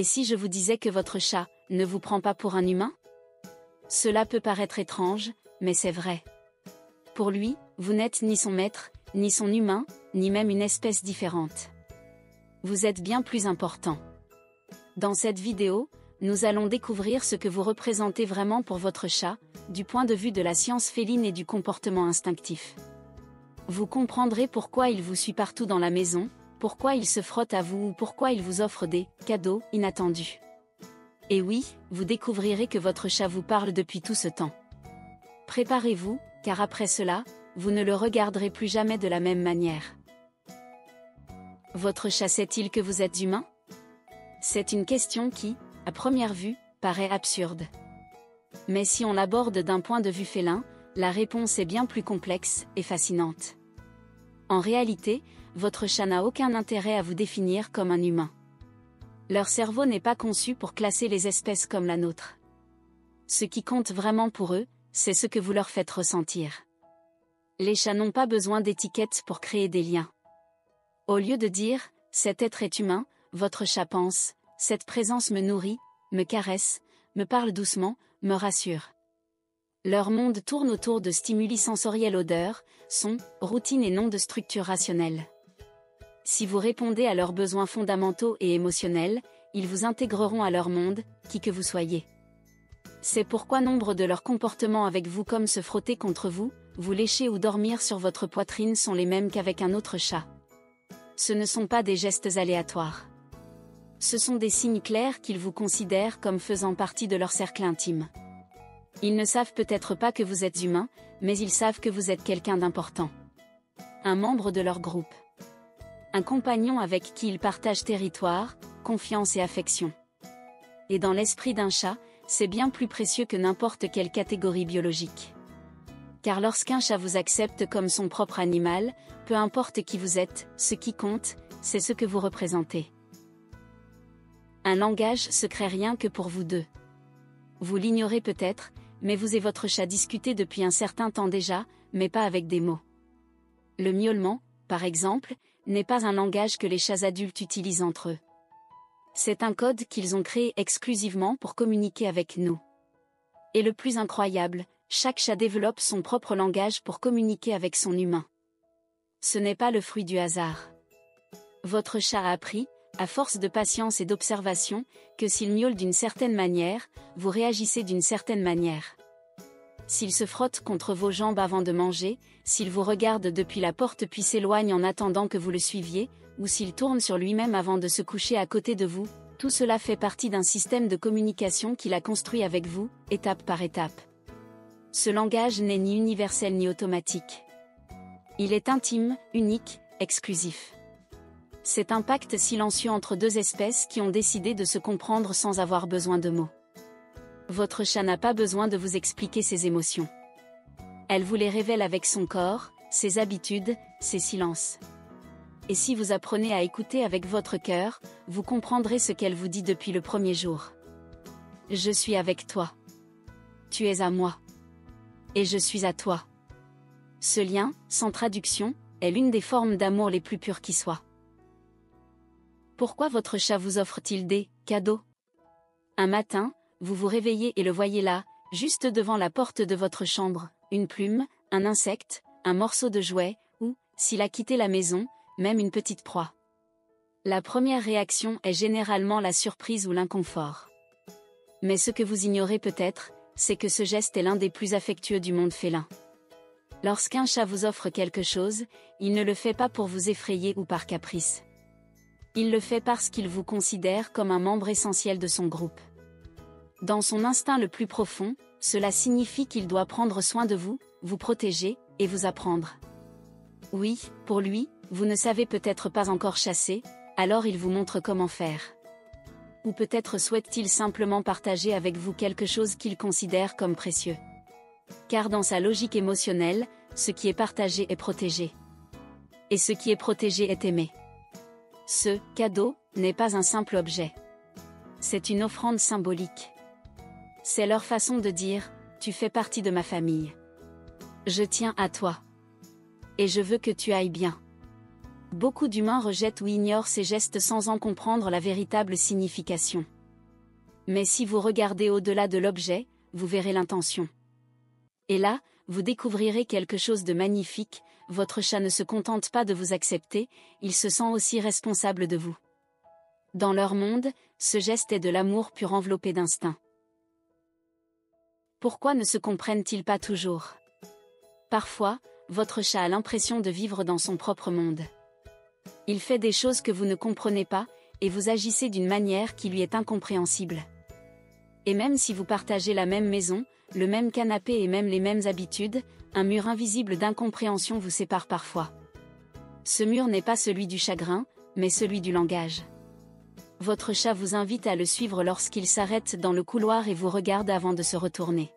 Et si je vous disais que votre chat ne vous prend pas pour un humain? Cela peut paraître étrange, mais c'est vrai. Pour lui, vous n'êtes ni son maître, ni son humain, ni même une espèce différente. Vous êtes bien plus important. Dans cette vidéo, nous allons découvrir ce que vous représentez vraiment pour votre chat, du point de vue de la science féline et du comportement instinctif. Vous comprendrez pourquoi il vous suit partout dans la maison, pourquoi il se frotte à vous ou pourquoi il vous offre des cadeaux inattendus. Et oui, vous découvrirez que votre chat vous parle depuis tout ce temps. Préparez-vous, car après cela, vous ne le regarderez plus jamais de la même manière. Votre chat sait-il que vous êtes humain? C'est une question qui, à première vue, paraît absurde. Mais si on l'aborde d'un point de vue félin, la réponse est bien plus complexe et fascinante. En réalité, votre chat n'a aucun intérêt à vous définir comme un humain. Leur cerveau n'est pas conçu pour classer les espèces comme la nôtre. Ce qui compte vraiment pour eux, c'est ce que vous leur faites ressentir. Les chats n'ont pas besoin d'étiquettes pour créer des liens. Au lieu de dire « cet être est humain », votre chat pense « cette présence me nourrit, me caresse, me parle doucement, me rassure ». Leur monde tourne autour de stimuli sensoriels, odeurs, sons, routines et non de structures rationnelles. Si vous répondez à leurs besoins fondamentaux et émotionnels, ils vous intégreront à leur monde, qui que vous soyez. C'est pourquoi nombre de leurs comportements avec vous, comme se frotter contre vous, vous lécher ou dormir sur votre poitrine, sont les mêmes qu'avec un autre chat. Ce ne sont pas des gestes aléatoires. Ce sont des signes clairs qu'ils vous considèrent comme faisant partie de leur cercle intime. Ils ne savent peut-être pas que vous êtes humain, mais ils savent que vous êtes quelqu'un d'important. Un membre de leur groupe. Un compagnon avec qui ils partagent territoire, confiance et affection. Et dans l'esprit d'un chat, c'est bien plus précieux que n'importe quelle catégorie biologique. Car lorsqu'un chat vous accepte comme son propre animal, peu importe qui vous êtes, ce qui compte, c'est ce que vous représentez. Un langage secret rien que pour vous deux. Vous l'ignorez peut-être, mais vous et votre chat discutez depuis un certain temps déjà, mais pas avec des mots. Le miaulement, par exemple, n'est pas un langage que les chats adultes utilisent entre eux. C'est un code qu'ils ont créé exclusivement pour communiquer avec nous. Et le plus incroyable, chaque chat développe son propre langage pour communiquer avec son humain. Ce n'est pas le fruit du hasard. Votre chat a appris, à force de patience et d'observation, que s'il miaule d'une certaine manière, vous réagissez d'une certaine manière. S'il se frotte contre vos jambes avant de manger, s'il vous regarde depuis la porte puis s'éloigne en attendant que vous le suiviez, ou s'il tourne sur lui-même avant de se coucher à côté de vous, tout cela fait partie d'un système de communication qu'il a construit avec vous, étape par étape. Ce langage n'est ni universel ni automatique. Il est intime, unique, exclusif. C'est un pacte silencieux entre deux espèces qui ont décidé de se comprendre sans avoir besoin de mots. Votre chat n'a pas besoin de vous expliquer ses émotions. Elle vous les révèle avec son corps, ses habitudes, ses silences. Et si vous apprenez à écouter avec votre cœur, vous comprendrez ce qu'elle vous dit depuis le premier jour. Je suis avec toi. Tu es à moi. Et je suis à toi. Ce lien, sans traduction, est l'une des formes d'amour les plus pures qui soient. Pourquoi votre chat vous offre-t-il des cadeaux? Un matin, vous vous réveillez et le voyez là, juste devant la porte de votre chambre, une plume, un insecte, un morceau de jouet, ou, s'il a quitté la maison, même une petite proie. La première réaction est généralement la surprise ou l'inconfort. Mais ce que vous ignorez peut-être, c'est que ce geste est l'un des plus affectueux du monde félin. Lorsqu'un chat vous offre quelque chose, il ne le fait pas pour vous effrayer ou par caprice. Il le fait parce qu'il vous considère comme un membre essentiel de son groupe. Dans son instinct le plus profond, cela signifie qu'il doit prendre soin de vous, vous protéger, et vous apprendre. Oui, pour lui, vous ne savez peut-être pas encore chasser, alors il vous montre comment faire. Ou peut-être souhaite-t-il simplement partager avec vous quelque chose qu'il considère comme précieux. Car dans sa logique émotionnelle, ce qui est partagé est protégé. Et ce qui est protégé est aimé. Ce cadeau n'est pas un simple objet. C'est une offrande symbolique. C'est leur façon de dire « Tu fais partie de ma famille. Je tiens à toi. Et je veux que tu ailles bien. » Beaucoup d'humains rejettent ou ignorent ces gestes sans en comprendre la véritable signification. Mais si vous regardez au-delà de l'objet, vous verrez l'intention. Et là, vous découvrirez quelque chose de magnifique, votre chat ne se contente pas de vous accepter, il se sent aussi responsable de vous. Dans leur monde, ce geste est de l'amour pur enveloppé d'instinct. Pourquoi ne se comprennent-ils pas toujours? Parfois, votre chat a l'impression de vivre dans son propre monde. Il fait des choses que vous ne comprenez pas, et vous agissez d'une manière qui lui est incompréhensible. Et même si vous partagez la même maison, le même canapé et même les mêmes habitudes, un mur invisible d'incompréhension vous sépare parfois. Ce mur n'est pas celui du chagrin, mais celui du langage. Votre chat vous invite à le suivre lorsqu'il s'arrête dans le couloir et vous regarde avant de se retourner.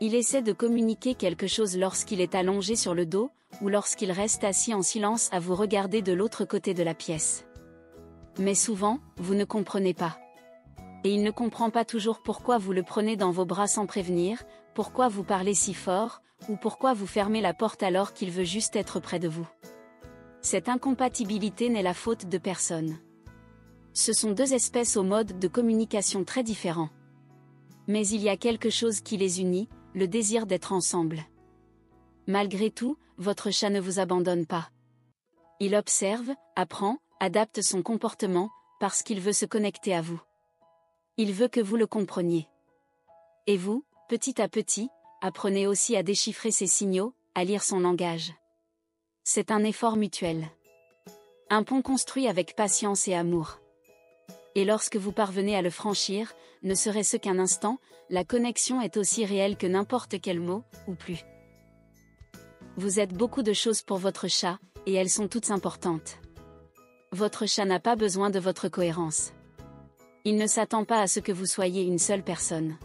Il essaie de communiquer quelque chose lorsqu'il est allongé sur le dos, ou lorsqu'il reste assis en silence à vous regarder de l'autre côté de la pièce. Mais souvent, vous ne comprenez pas. Et il ne comprend pas toujours pourquoi vous le prenez dans vos bras sans prévenir, pourquoi vous parlez si fort, ou pourquoi vous fermez la porte alors qu'il veut juste être près de vous. Cette incompatibilité n'est la faute de personne. Ce sont deux espèces au mode de communication très différents. Mais il y a quelque chose qui les unit, le désir d'être ensemble. Malgré tout, votre chat ne vous abandonne pas. Il observe, apprend, adapte son comportement, parce qu'il veut se connecter à vous. Il veut que vous le compreniez. Et vous, petit à petit, apprenez aussi à déchiffrer ses signaux, à lire son langage. C'est un effort mutuel. Un pont construit avec patience et amour. Et lorsque vous parvenez à le franchir, ne serait-ce qu'un instant, la connexion est aussi réelle que n'importe quel mot, ou plus. Vous êtes beaucoup de choses pour votre chat, et elles sont toutes importantes. Votre chat n'a pas besoin de votre cohérence. Il ne s'attend pas à ce que vous soyez une seule personne.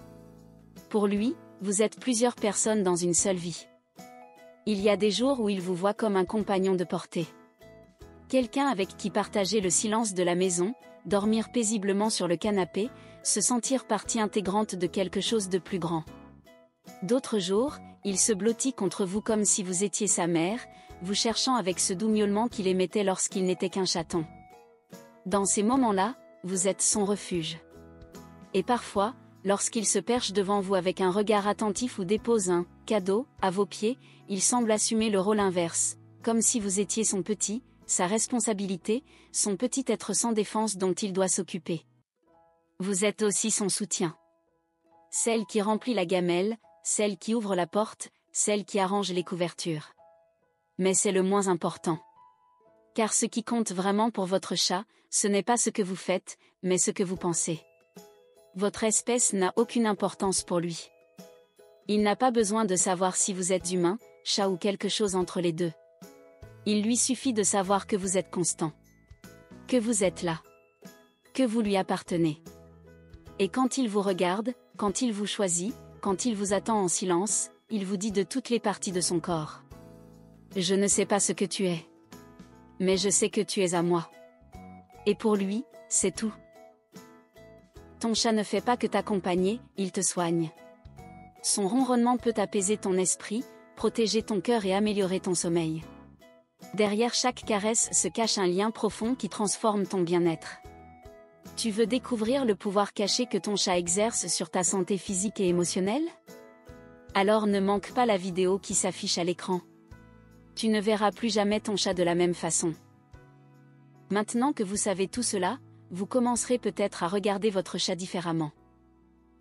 Pour lui, vous êtes plusieurs personnes dans une seule vie. Il y a des jours où il vous voit comme un compagnon de portée. Quelqu'un avec qui partager le silence de la maison, dormir paisiblement sur le canapé, se sentir partie intégrante de quelque chose de plus grand. D'autres jours, il se blottit contre vous comme si vous étiez sa mère, vous cherchant avec ce doux miaulement qu'il émettait lorsqu'il n'était qu'un chaton. Dans ces moments-là, vous êtes son refuge. Et parfois, lorsqu'il se perche devant vous avec un regard attentif ou dépose un cadeau à vos pieds, il semble assumer le rôle inverse, comme si vous étiez son petit, sa responsabilité, son petit être sans défense dont il doit s'occuper. Vous êtes aussi son soutien. Celle qui remplit la gamelle, celle qui ouvre la porte, celle qui arrange les couvertures. Mais c'est le moins important. Car ce qui compte vraiment pour votre chat, ce n'est pas ce que vous faites, mais ce que vous pensez. Votre espèce n'a aucune importance pour lui. Il n'a pas besoin de savoir si vous êtes humain, chat ou quelque chose entre les deux. Il lui suffit de savoir que vous êtes constant. Que vous êtes là. Que vous lui appartenez. Et quand il vous regarde, quand il vous choisit, quand il vous attend en silence, il vous dit de toutes les parties de son corps. Je ne sais pas ce que tu es. Mais je sais que tu es à moi. Et pour lui, c'est tout. Ton chat ne fait pas que t'accompagner, il te soigne. Son ronronnement peut apaiser ton esprit, protéger ton cœur et améliorer ton sommeil. Derrière chaque caresse se cache un lien profond qui transforme ton bien-être. Tu veux découvrir le pouvoir caché que ton chat exerce sur ta santé physique et émotionnelle? Alors ne manque pas la vidéo qui s'affiche à l'écran. Tu ne verras plus jamais ton chat de la même façon. Maintenant que vous savez tout cela, vous commencerez peut-être à regarder votre chat différemment.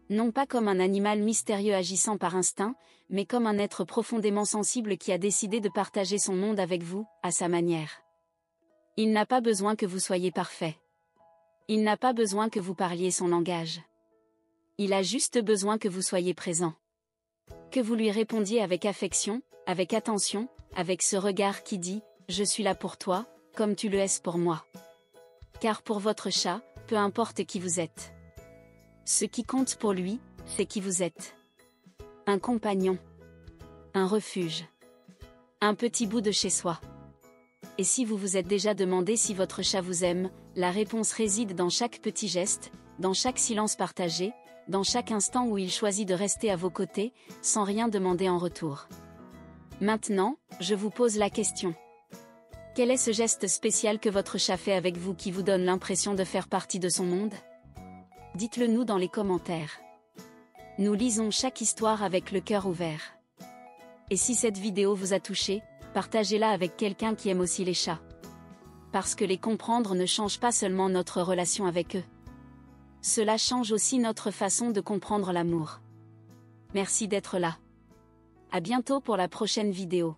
Non pas comme un animal mystérieux agissant par instinct, mais comme un être profondément sensible qui a décidé de partager son monde avec vous, à sa manière. Il n'a pas besoin que vous soyez parfait. Il n'a pas besoin que vous parliez son langage. Il a juste besoin que vous soyez présent. Que vous lui répondiez avec affection, avec attention, avec ce regard qui dit « Je suis là pour toi, comme tu le es pour moi ». Car pour votre chat, peu importe qui vous êtes. Ce qui compte pour lui, c'est qui vous êtes. Un compagnon. Un refuge. Un petit bout de chez soi. Et si vous vous êtes déjà demandé si votre chat vous aime, la réponse réside dans chaque petit geste, dans chaque silence partagé, dans chaque instant où il choisit de rester à vos côtés, sans rien demander en retour. Maintenant, je vous pose la question. Quel est ce geste spécial que votre chat fait avec vous qui vous donne l'impression de faire partie de son monde? Dites-le nous dans les commentaires. Nous lisons chaque histoire avec le cœur ouvert. Et si cette vidéo vous a touché, partagez-la avec quelqu'un qui aime aussi les chats. Parce que les comprendre ne change pas seulement notre relation avec eux. Cela change aussi notre façon de comprendre l'amour. Merci d'être là. À bientôt pour la prochaine vidéo.